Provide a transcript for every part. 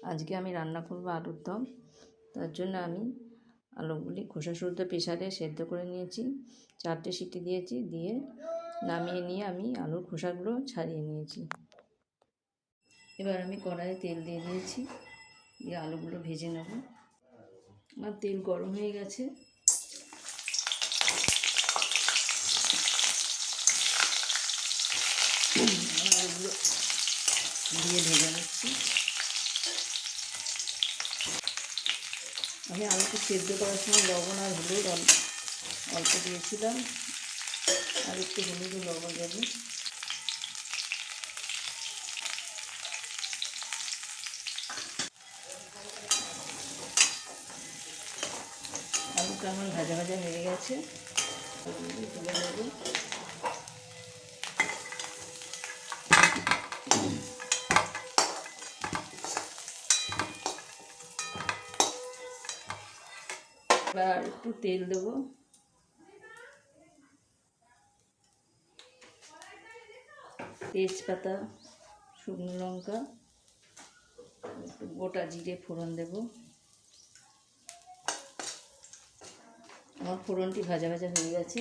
আজকে আমি রান্না করব আলুর দম। তার জন্য আমি আলুগুলি খোসা শুদ্ধ প্রেসারে সেদ্ধ করে নিয়েছি, 4টে সিটি দিয়েছি, দিয়ে নামিয়ে নিয়ে আমি আলুর খোসাগুলো ছাড়িয়ে নিয়েছি। এবার আমি কড়াইয়ে তেল দিয়ে দিয়েছি, দিয়ে আলুগুলো ভেজে নেব। আমার তেল গরম হয়ে গেছে, আলুগুলো দিয়ে ভেজে নিচ্ছি। আমি আলুকে সেদ্ধ করার সময় লবণ আর হলুদ অল্প দিয়েছিলাম, আর একটু হলুদ ও লবণ দেবো। আলুটা আমার ভাজা ভাজা হয়ে গেছে, তুলে নেবো। এবার একটু তেল দেবো, তেজপাতা, শুকনো লঙ্কা, একটু গোটা জিরে ফোড়ন দেব। আমার ফোড়নটি ভাজা ভাজা হয়ে গেছে।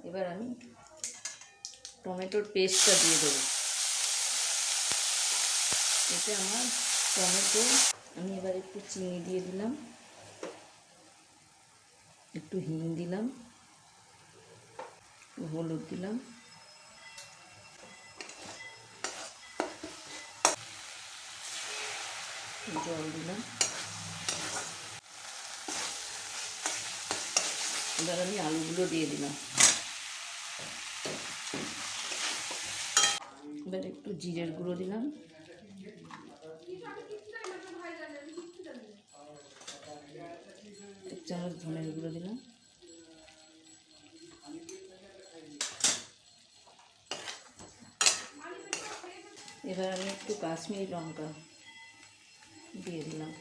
এবার আমি টমেটোর পেস্টটা দিয়ে দেবো। এতে আমার টমেটো, আমি এবার একটু চিনি দিয়ে দিলাম, একটু হিং দিলাম, একটু হলুদ দিলাম, জল দিলাম। এবার আমি আলুগুলো দিয়ে দিলাম। এবার একটু জিরের গুঁড়ো দিলাম, এক চামচ ধনের গুঁড়ো দিলাম, এবার আমি একটু কাশ্মীরি লঙ্কা দিয়ে দিলাম।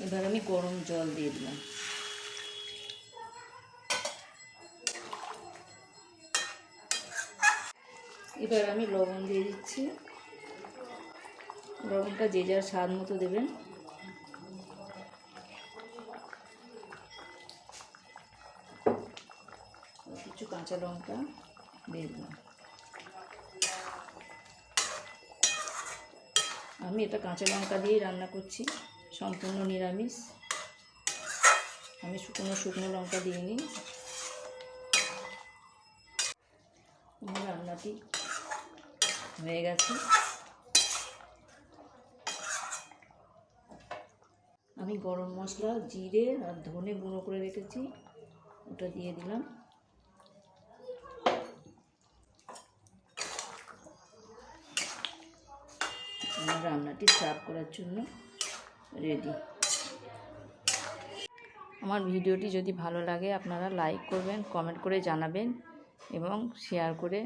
এবার আমি গরম জল দিয়ে দিলাম। এবার আমি লবণ দিয়ে দিচ্ছি, লবণটা যে যার স্বাদ মতো দেবেন। কিছু কাঁচা লঙ্কা দিয়ে দিলাম। আমি এটা কাঁচা লঙ্কা দিয়েই রান্না করছি, সম্পূর্ণ নিরামিষ। আমি শুকনো লঙ্কা দিইনি। আমার রান্নাটি হয়ে গেছে। আমি গরম মশলা, জিরে আর ধনে গুঁড়ো করে রেখেছি, ওটা দিয়ে দিলাম। আমার রান্নাটি সার্ভ করার জন্য রেডি। আমার ভিডিওটি যদি ভালো লাগে আপনারা লাইক করবেন, কমেন্ট করে জানাবেন এবং শেয়ার করে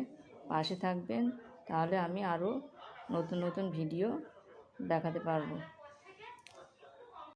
পাশে থাকবেন, তাহলে আমি আরও নতুন নতুন ভিডিও দেখাতে পারবো।